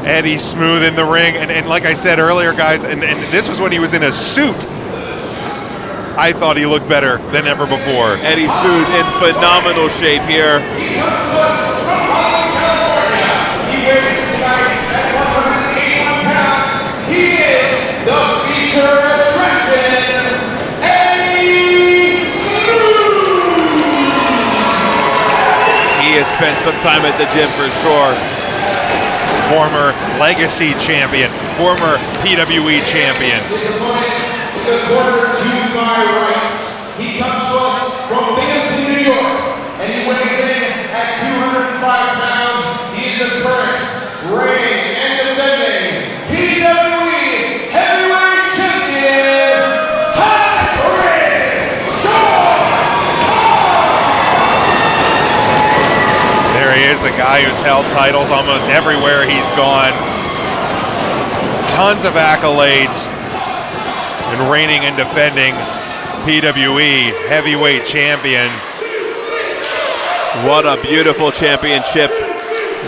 Eddie Smooth in the ring, and like I said earlier, guys, and this was when he was in a suit. I thought he looked better than ever before. Eddie Smooth in phenomenal shape here. He comes to us from California. He weighs tonight at 181 pounds. He is the feature attraction, Eddie Smooth. He has spent some time at the gym for sure. Former Legacy champion, former PWE champion. His opponent in the corner to my right. He comes to us from Binghamton, New York, and he weighs in at 205 pounds. He is the current reigning and defending PWE Heavyweight Champion, There he is, a guy who's held titles almost everywhere he's gone. Tons of accolades, and reigning and defending PWE Heavyweight Champion. What a beautiful championship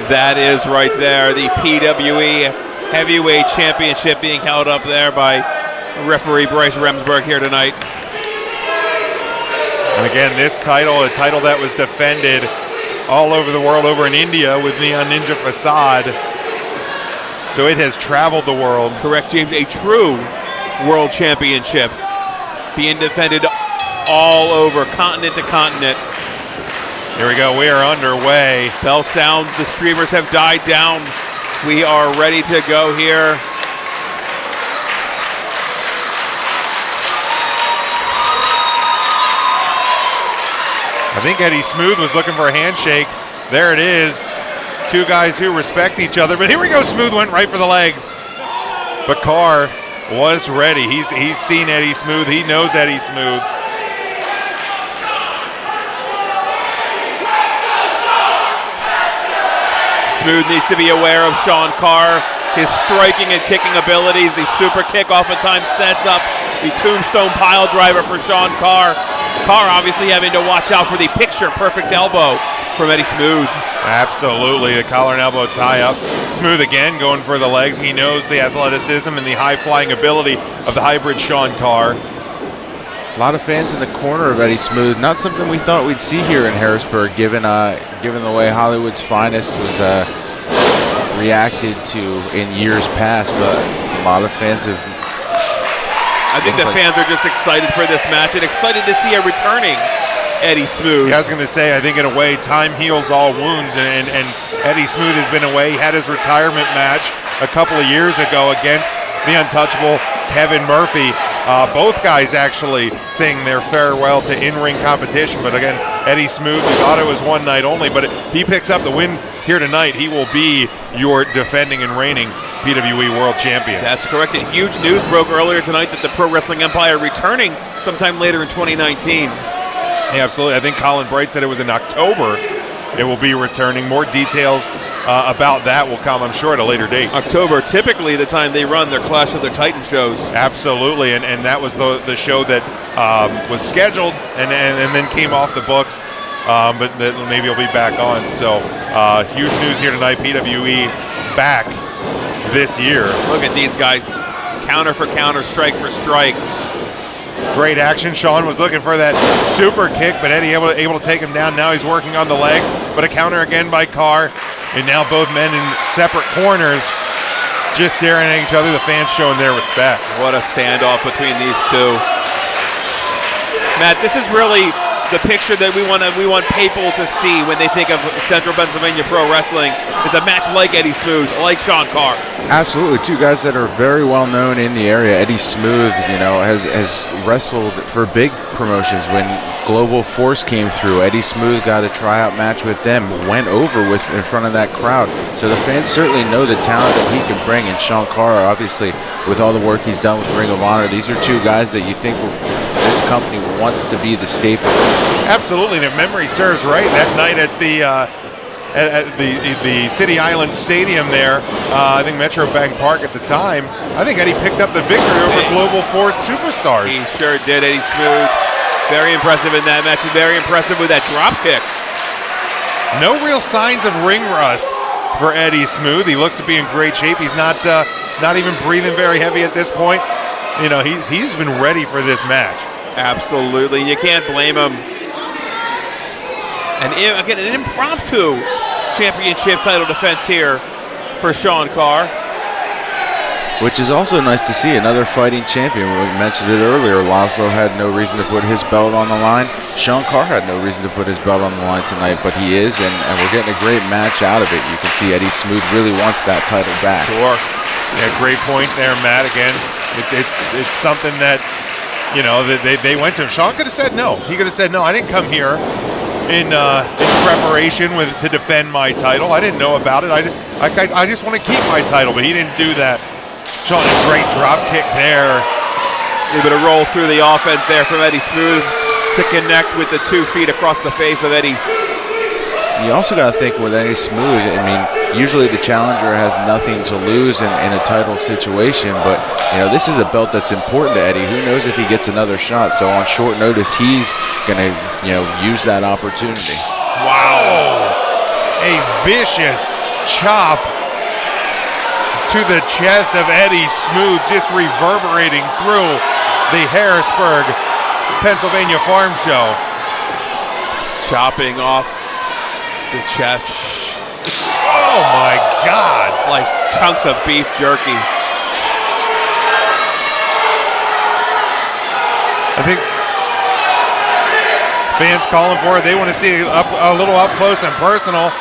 that is right there. The PWE Heavyweight Championship being held up there by referee Bryce Remsburg here tonight. And again, this title, a title that was defended all over the world, over in India with Neon Ninja Facade. So it has traveled the world. Correct, James, a true world championship being defended all over, continent to continent. Here we go, we are underway. Bell sounds, the streamers have died down. We are ready to go here. I think Eddie Smooth was looking for a handshake. There it is. Two guys who respect each other, but here we go, Smooth went right for the legs. But Carr was ready. He's seen Eddie Smooth, he knows Eddie Smooth. Smooth needs to be aware of Sean Carr, his striking and kicking abilities. The super kick oftentimes sets up the tombstone pile driver for Sean Carr. Carr obviously having to watch out for the picture-perfect elbow from Eddie Smooth. Absolutely, the collar and elbow tie-up. Smooth again going for the legs. He knows the athleticism and the high-flying ability of the hybrid Sean Carr. A lot of fans in the corner of Eddie Smooth. Not something we thought we'd see here in Harrisburg, given the way Hollywood's finest was reacted to in years past. But a lot of fans have. I think the fans are just excited for this match and excited to see a returning Eddie Smooth. Yeah, I was going to say, I think in a way, time heals all wounds, and Eddie Smooth has been away. He had his retirement match a couple of years ago against the untouchable Kevin Murphy. Both guys actually saying their farewell to in-ring competition. But again, Eddie Smooth, we thought it was one night only, but if he picks up the win here tonight, he will be your defending and reigning PWE World Champion. That's correct. And huge news broke earlier tonight that the Pro Wrestling Empire returning sometime later in 2019. Yeah, absolutely. I think Colin Bright said it was in October it will be returning. More details about that will come, I'm sure, at a later date. October, typically the time they run their Clash of the Titan shows. Absolutely, and that was the show that was scheduled and then came off the books, but maybe it'll be back on. So huge news here tonight, PWE back this year. Look at these guys, counter for counter, strike for strike. Great action. Sean was looking for that super kick, but Eddie able to take him down. Now he's working on the legs, but a counter again by Carr. And now both men in separate corners just staring at each other, the fans showing their respect. What a standoff between these two. Matt, this is really the picture that we want people to see when they think of Central Pennsylvania Pro Wrestling, is a match like Eddie Smooth, like Sean Carr. Absolutely, two guys that are very well known in the area. Eddie Smooth, has wrestled for big promotions. When Global Force came through, Eddie Smooth got a tryout match with them, went over in front of that crowd. So the fans certainly know the talent that he can bring. And Sean Carr, obviously, with all the work he's done with Ring of Honor, these are two guys that you think this company wants to be the staple. Absolutely, and if memory serves right, that night at the City Island Stadium there, I think Metro Bank Park at the time, I think Eddie picked up the victory over Global Force Superstars. He sure did. Eddie Smooth, very impressive in that match, and very impressive with that drop kick. No real signs of ring rust for Eddie Smooth. He looks to be in great shape. He's not even breathing very heavy at this point. You know, he's been ready for this match. Absolutely. You can't blame him. And again, an impromptu championship title defense here for Sean Carr. Which is also nice to see, another fighting champion. We mentioned it earlier, Laszlo had no reason to put his belt on the line. Sean Carr had no reason to put his belt on the line tonight, but he is, and we're getting a great match out of it. You can see Eddie Smooth really wants that title back. Sure. Yeah, great point there, Matt. Again, it's something that, you know, that they went to him. Sean could have said no. He could have said, no, I didn't come here in preparation to defend my title. I didn't know about it. I just want to keep my title, but he didn't do that. Sean, a great drop kick there. A little bit of roll through the offense there from Eddie Smooth to connect with the 2 feet across the face of Eddie. You also got to think with Eddie Smooth, I mean, usually the challenger has nothing to lose in a title situation, but, you know, this is a belt that's important to Eddie. Who knows if he gets another shot? So on short notice, he's going to, you know, use that opportunity. Wow. A vicious chop to the chest of Eddie Smooth, just reverberating through the Harrisburg, Pennsylvania Farm Show. Chopping off the chest. Oh my God. Like chunks of beef jerky. I think fans calling for it. They want to see it a little up close and personal.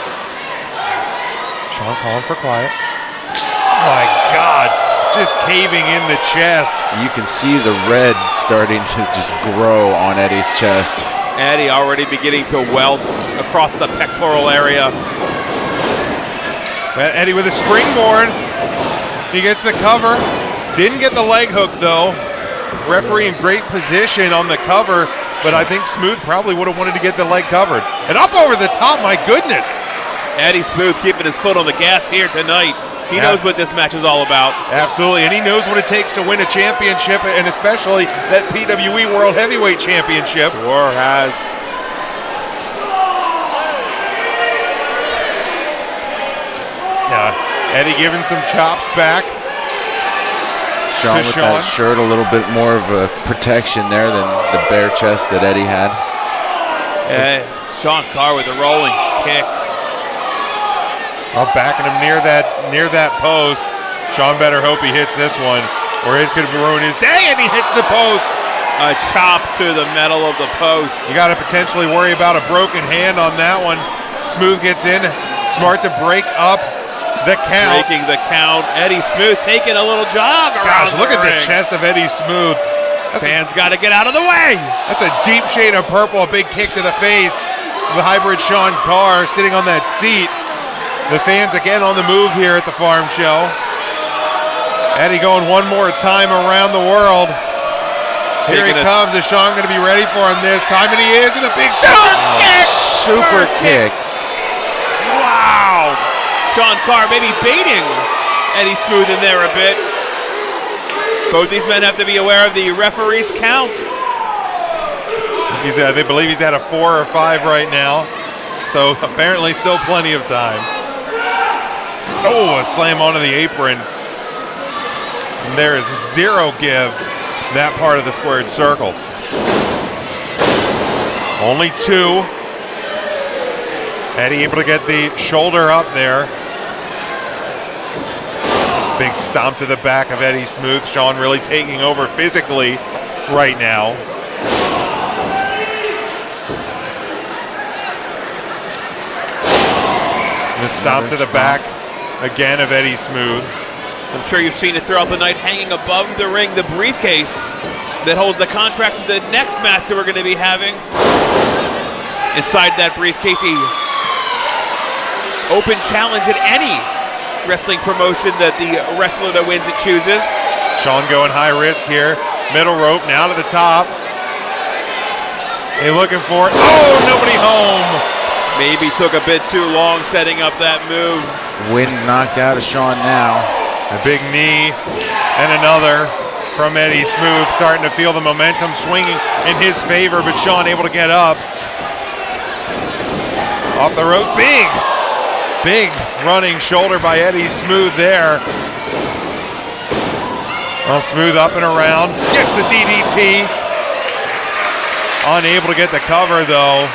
Sean calling for quiet. My God, just caving in the chest. You can see the red starting to just grow on Eddie's chest. Eddie already beginning to welt across the pectoral area. Eddie with a springboard. He gets the cover. Didn't get the leg hook though. Referee in great position on the cover, but I think Smooth probably would have wanted to get the leg covered. And up over the top, my goodness. Eddie Smooth keeping his foot on the gas here tonight. He knows what this match is all about. Absolutely, and he knows what it takes to win a championship, and especially that PWE World Heavyweight Championship. Sure has. Yeah, Eddie giving some chops back. Sean with that shirt, a little bit more of a protection there than the bare chest that Eddie had. Sean Carr with the rolling kick. Backing him near that post. Sean better hope he hits this one, or it could ruin his day, and he hits the post. A chop to the metal of the post. You got to potentially worry about a broken hand on that one. Smooth gets in, smart to break up the count. Breaking the count. Eddie Smooth taking a little jog around. Gosh, look at the the chest of Eddie Smooth. Fans got to get out of the way. That's a deep shade of purple, a big kick to the face. The hybrid Sean Carr sitting on that seat. The fans again on the move here at the farm show. Eddie going one more time around the world. Here he comes. Is Sean going to be ready for him this time? And he is in a big super kick. Wow. Sean Carr maybe baiting Eddie Smooth in there a bit. Both these men have to be aware of the referee's count. They believe he's at a 4 or 5 right now. So apparently still plenty of time. Oh, a slam onto the apron. And there is zero give that part of the squared circle. Only 2. Eddie able to get the shoulder up there. Big stomp to the back of Eddie Smooth. Sean really taking over physically right now. The stomp to the back again of Eddie Smooth. I'm sure you've seen it throughout the night, hanging above the ring, the briefcase that holds the contract for the next match that we're going to be having. Inside that briefcase, a open challenge at any wrestling promotion that the wrestler that wins it chooses. Sean going high risk here. Middle rope now to the top. They looking for it. Oh, nobody home. Maybe took a bit too long setting up that move. Wind knocked out of Sean now. A big knee and another from Eddie Smooth, starting to feel the momentum swinging in his favor, but Sean able to get up. Off the rope, big Big running shoulder by Eddie Smooth there. Well, Smooth up and around. Gets the DDT. Unable to get the cover, though.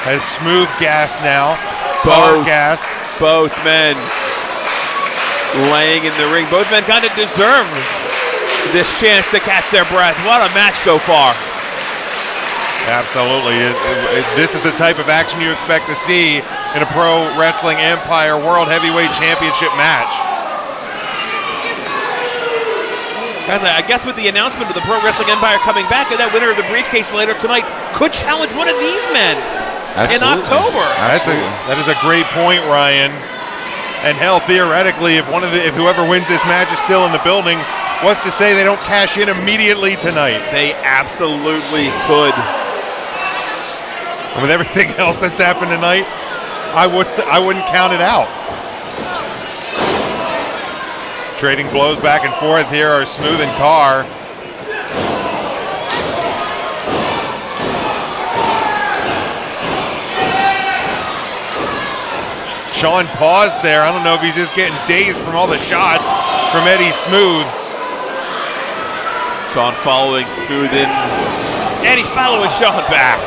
Has Smooth gas now. Both gassed. Both men laying in the ring. Both men kind of deserve this chance to catch their breath. What a match so far. Absolutely. This is the type of action you expect to see in a Pro Wrestling Empire World Heavyweight Championship match. Guys, I guess with the announcement of the Pro Wrestling Empire coming back, and that winner of the briefcase later tonight could challenge one of these men in October. That is a great point, Ryan. And hell, theoretically, if whoever wins this match is still in the building, what's to say they don't cash in immediately tonight? They absolutely could. And with everything else that's happened tonight, I wouldn't count it out. Trading blows back and forth here are Smooth and Carr. Sean paused there. I don't know if he's just getting dazed from all the shots from Eddie Smooth. Sean following Smooth in. Eddie following Sean back.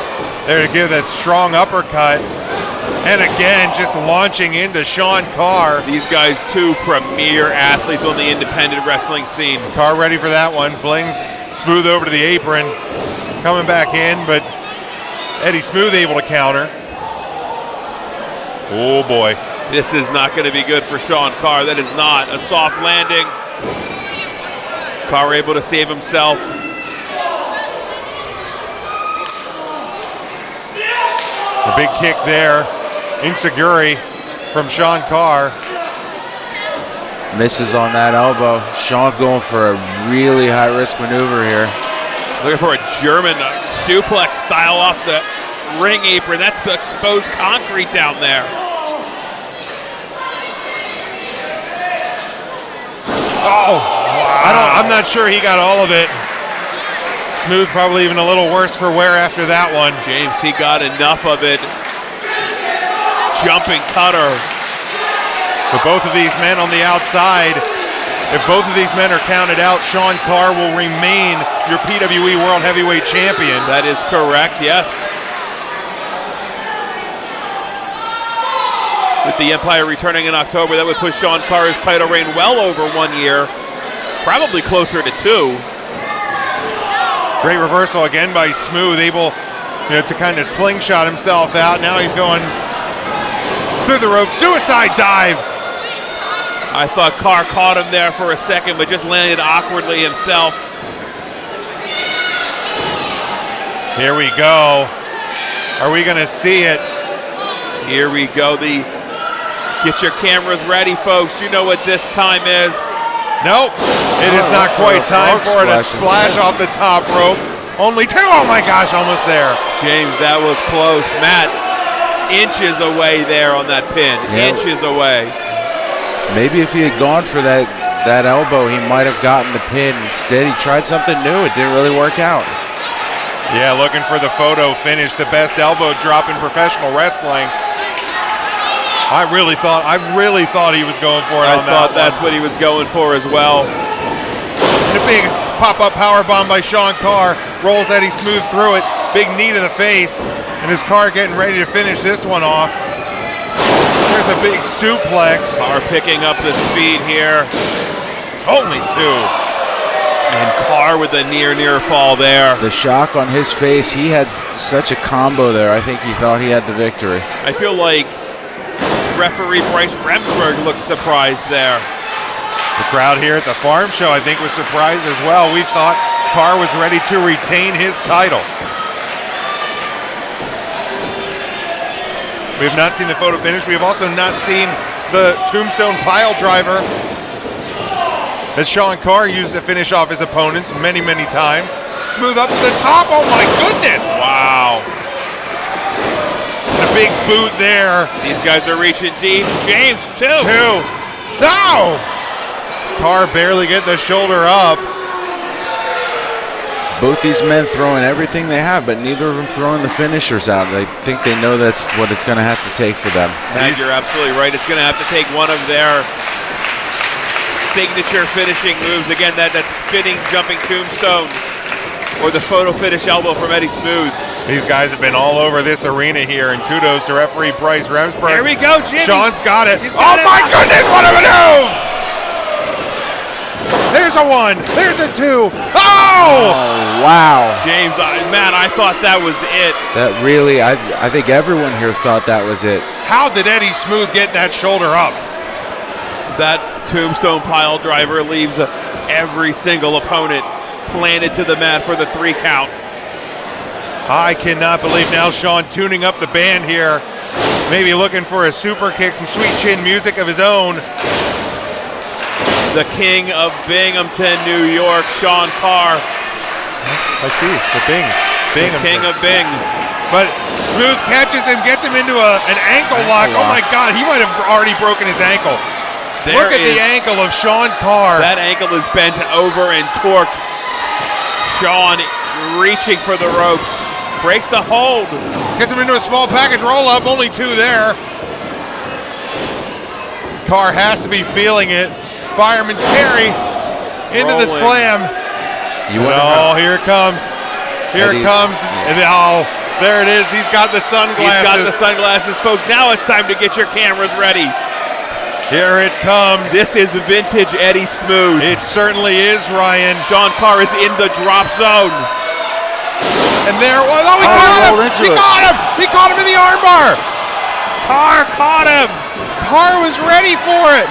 There to give that strong uppercut. And again, just launching into Sean Carr. These guys, two premier athletes on the independent wrestling scene. Carr ready for that one. Flings Smooth over to the apron. Coming back in, but Eddie Smooth able to counter. Oh boy. This is not going to be good for Sean Carr. That is not a soft landing. Carr able to save himself. The big kick there. Insecurity from Sean Carr. Misses on that elbow. Sean going for a really high-risk maneuver here. Looking for a German suplex style off the ring apron. That's the exposed concrete down there. Oh, wow. I'm not sure he got all of it. Smooth probably even a little worse for wear after that one. James, he got enough of it. Jumping cutter. But both of these men on the outside, if both of these men are counted out, Sean Carr will remain your PWE World Heavyweight Champion. That is correct, yes. With the Empire returning in October, that would push Sean Carr's title reign well over 1 year, probably closer to 2. Great reversal again by Smooth, able to kind of slingshot himself out. Now he's going through the rope, suicide dive. I thought Carr caught him there for a second, but just landed awkwardly himself. Here we go. Are we going to see it? Here we go. Get your cameras ready, folks. You know what this time is. Nope, it is not quite time for it. A splash off the top rope. Only two. Oh my gosh, almost there. James, that was close. Matt, inches away there on that pin. Yep. Inches away. Maybe if he had gone for that elbow, he might have gotten the pin. Instead, he tried something new. It didn't really work out. Yeah, looking for the photo finish, the best elbow drop in professional wrestling. I really thought he was going for it on that. I thought that's what he was going for as well. And a big pop-up powerbomb by Sean Carr rolls Eddie Smooth through it. Big knee to the face, and his Carr getting ready to finish this one off. There's a big suplex. Carr picking up the speed here. Only two. And Carr with a near fall there. The shock on his face, he had such a combo there. I think he thought he had the victory. I feel like referee Bryce Remsburg looked surprised there. The crowd here at the farm show, I think, was surprised as well. We thought Carr was ready to retain his title. We have not seen the photo finish. We have also not seen the tombstone pile driver that Sean Carr used to finish off his opponents many, many times. Smooth up to the top. Oh my goodness! Wow. And a big boot there. These guys are reaching deep. James, two. No! Carr barely getting the shoulder up. both these men throwing everything they have, but neither of them throwing the finishers out. I think they know that's what it's going to have to take for them. Matt, you're absolutely right. It's going to have to take one of their signature finishing moves. Again, that spinning, jumping tombstone, or the photo finish elbow from Eddie Smooth. These guys have been all over this arena here, and kudos to referee Bryce Remsburg. Here we go, Jimmy. Sean's got it. Got my goodness, what a move! There's a 1. There's a 2. Oh! Wow. James, Matt, I thought that was it. That really, I think everyone here thought that was it. How did Eddie Smooth get that shoulder up? That tombstone pile driver leaves every single opponent planted to the mat for the 3 count. I cannot believe now Sean tuning up the band here. Maybe looking for a super kick, some sweet chin music of his own. The king of Binghamton, New York, Sean Carr. I see, the Binghamton. King of Bing. But Smooth catches him, gets him into an ankle lock. Oh my God, he might have already broken his ankle. Look at the ankle of Sean Carr. That ankle is bent over and torqued. Sean reaching for the ropes. Breaks the hold. Gets him into a small package roll-up, only 2 there. Carr has to be feeling it. Fireman's carry into the slam. Here it comes. Here it comes. Oh, there it is. He's got the sunglasses. He's got the sunglasses, folks. Now it's time to get your cameras ready. Here it comes. This is vintage Eddie Smooth. It certainly is, Ryan. Sean Carr is in the drop zone. And there it was. Oh, he caught him. He caught him. He caught him in the armbar. Carr caught him. Carr was ready for it.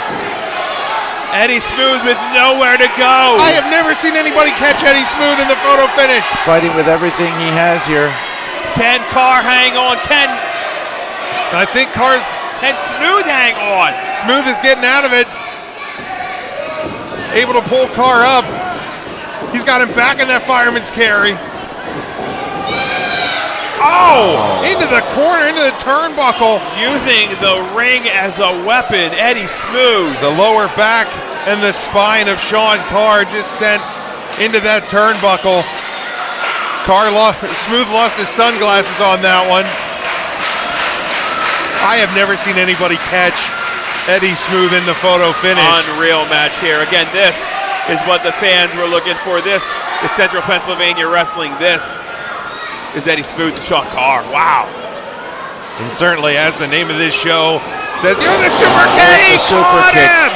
Eddie Smooth with nowhere to go. I have never seen anybody catch Eddie Smooth in the photo finish. Fighting with everything he has here. Can Carr hang on? Can Smooth hang on? Smooth is getting out of it. Able to pull Carr up. He's got him back in that fireman's carry. Oh! Into the corner, into the turnbuckle. Using the ring as a weapon, Eddie Smooth. The lower back and the spine of Sean Carr just sent into that turnbuckle. Smooth lost his sunglasses on that one. I have never seen anybody catch Eddie Smooth in the photo finish. Unreal match here. Again, this is what the fans were looking for. This is Central Pennsylvania Wrestling. This is Eddie Smooth and Sean Carr. Wow. And certainly, as the name of this show says, you're the super kick. He caught him.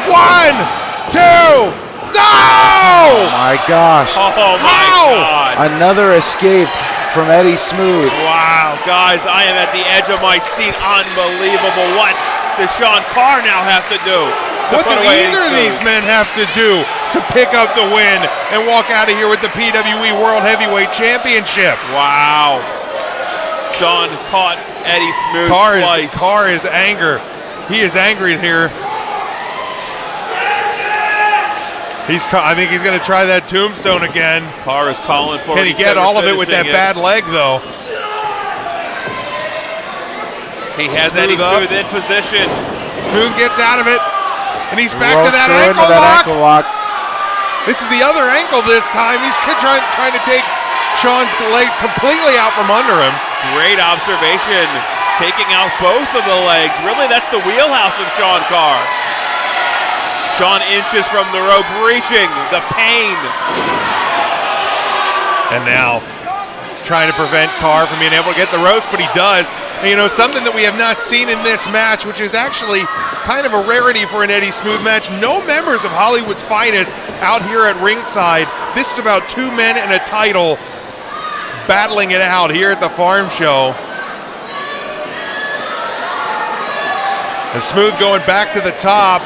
1, 2, no! Oh my gosh. Oh my God. Another escape from Eddie Smooth. Wow, guys, I am at the edge of my seat. Unbelievable. What does Sean Carr now have to do? What do either of these men have to do to pick up the win and walk out of here with the PWE World Heavyweight Championship? Wow. Sean caught Eddie Smooth twice. Carr is anger. He is angry here. I think he's going to try that tombstone again. Carr is calling for it. Can he get all of it with that bad leg, though? He has Eddie Smooth in position. Smooth gets out of it. And he's back to that ankle lock. This is the other ankle this time. He's trying to take Sean's legs completely out from under him. Great observation. Taking out both of the legs. Really, that's the wheelhouse of Sean Carr. Sean inches from the rope, reaching the pain. And now trying to prevent Carr from being able to get the ropes, but he does. And, you know, something that we have not seen in this match, which is actually kind of a rarity for an Eddie Smooth match. No members of Hollywood's Finest out here at ringside. This is about 2 men and a title battling it out here at the farm show. And Smooth going back to the top.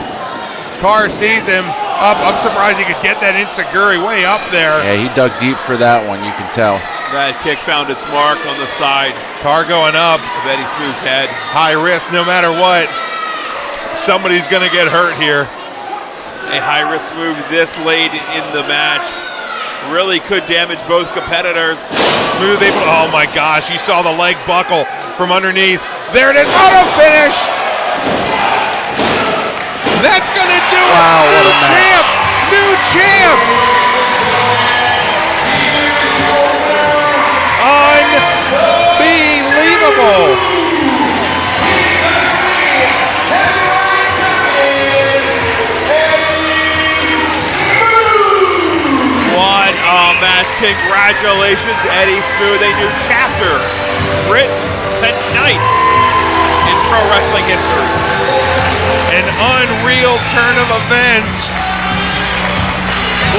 Carr sees him up. I'm surprised he could get that enziguri way up there. Yeah, he dug deep for that one, you can tell. That kick found its mark on the side. Carr going up. Of Eddie Smooth's head. High risk, no matter what. Somebody's going to get hurt here. A high-risk move this late in the match really could damage both competitors. Smooth able to, oh my gosh, you saw the leg buckle from underneath. There it is, auto finish! That's going to do it! Wow, New champ! New champ! Congratulations, Eddie Smooth, a new chapter written tonight in pro wrestling history. An unreal turn of events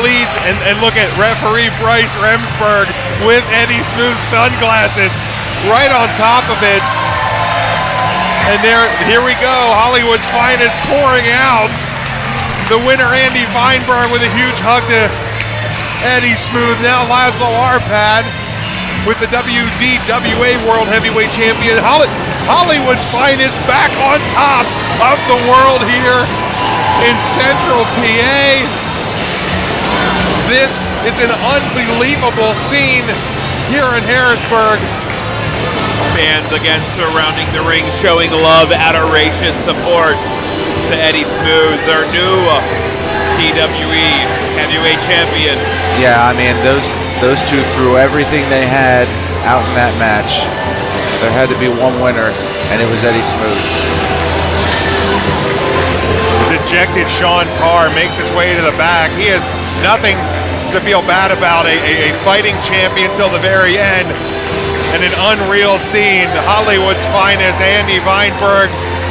leads, and look at referee Bryce Remsburg with Eddie Smooth sunglasses right on top of it. And here we go, Hollywood's finest pouring out. The winner, Andy Weinberg, with a huge hug to Eddie Smooth. Now Laszlo Arpad with the WDWA World Heavyweight Champion. Hollywood's finest back on top of the world here in Central PA. This is an unbelievable scene here in Harrisburg. Fans again surrounding the ring, showing love, adoration, support to Eddie Smooth, their new PWE Heavyweight Champion. Yeah, I mean, those two threw everything they had out in that match. There had to be one winner, and it was Eddie Smooth. Dejected Sean Carr makes his way to the back. He has nothing to feel bad about, a fighting champion till the very end. And an unreal scene, Hollywood's finest, Andy Weinberg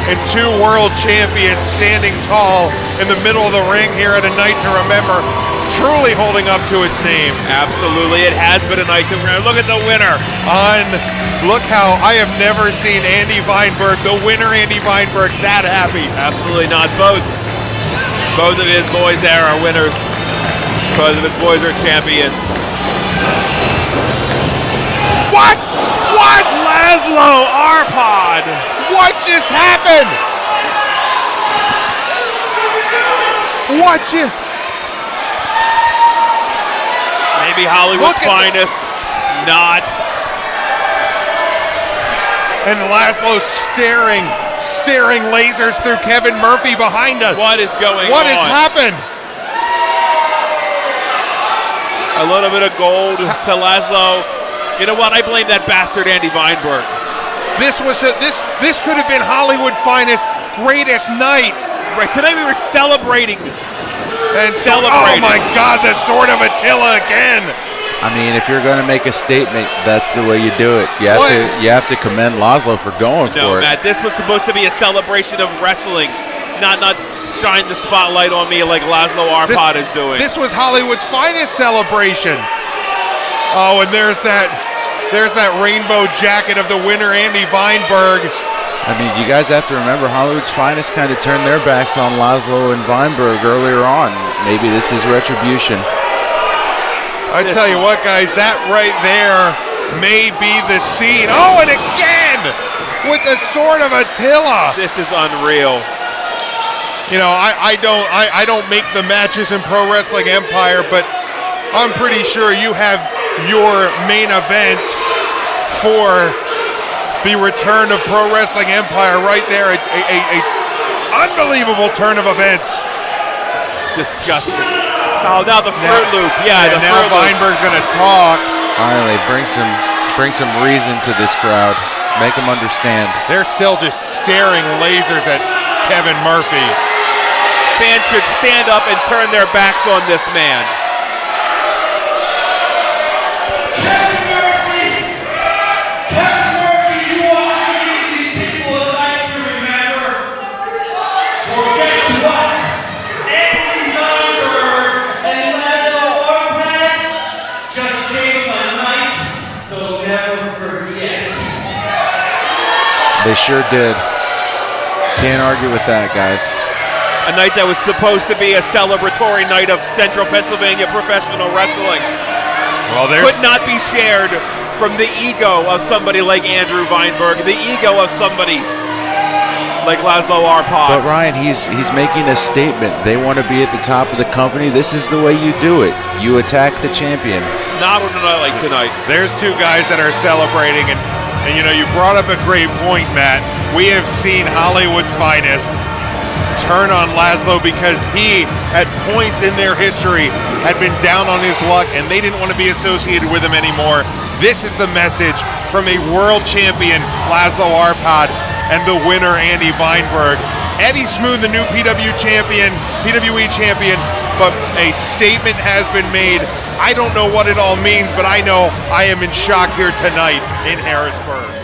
and two world champions standing tall in the middle of the ring here at a night to remember, truly holding up to its name. Absolutely, it has been a night to remember. Look at the winner. Look how I have never seen Andy Weinberg, the winner Andy Weinberg, that happy. Absolutely not. Both of his boys there are winners. Both of his boys are champions. What? Laszlo Arpad. What just happened? Maybe Hollywood's finest, not. And Laszlo staring lasers through Kevin Murphy behind us. What is going on? What has happened? A little bit of gold to Laszlo. You know what? I blame that bastard Andy Weinberg. This could have been Hollywood finest greatest night. Right, today we were celebrating. Oh my God, the Sword of Attila again. I mean, if you're going to make a statement, that's the way you do it. You have to commend Laszlo for going for it. No, Matt, this was supposed to be a celebration of wrestling, not shine the spotlight on me like Laszlo Arpad is doing. This was Hollywood's finest celebration. Oh, and there's that rainbow jacket of the winner, Andy Weinberg. I mean, you guys have to remember, Hollywood's finest kind of turned their backs on Laszlo and Weinberg earlier on. Maybe this is retribution. I tell you what, guys, that right there may be the scene. Oh, and again with the Sword of Attila. This is unreal. You know, I don't make the matches in Pro Wrestling Empire, but I'm pretty sure you have your main event for the return of Pro Wrestling Empire right there. A unbelievable turn of events. Disgusting. Oh, now the Fruit Loop. Yeah, the now Fruit Weinberg's going to talk. Finally, bring some reason to this crowd. Make them understand. They're still just staring lasers at Kevin Murphy. Fans should stand up and turn their backs on this man. They sure did. Can't argue with that, guys. A night that was supposed to be a celebratory night of Central Pennsylvania professional wrestling. Well, could not be shared from the ego of somebody like Andrew Weinberg, the ego of somebody like Laszlo Arpad. But Ryan, he's making a statement. They want to be at the top of the company. This is the way you do it. You attack the champion. Not on a night like tonight. There's two guys that are celebrating, and you know, you brought up a great point, Matt. We have seen Hollywood's finest turn on Laszlo because he, at points in their history, had been down on his luck and they didn't want to be associated with him anymore. This is the message from a world champion, Laszlo Arpad, and the winner, Andy Weinberg. Eddie Smooth, the new PWE champion, but a statement has been made. I don't know what it all means, but I know I am in shock here tonight in Harrisburg.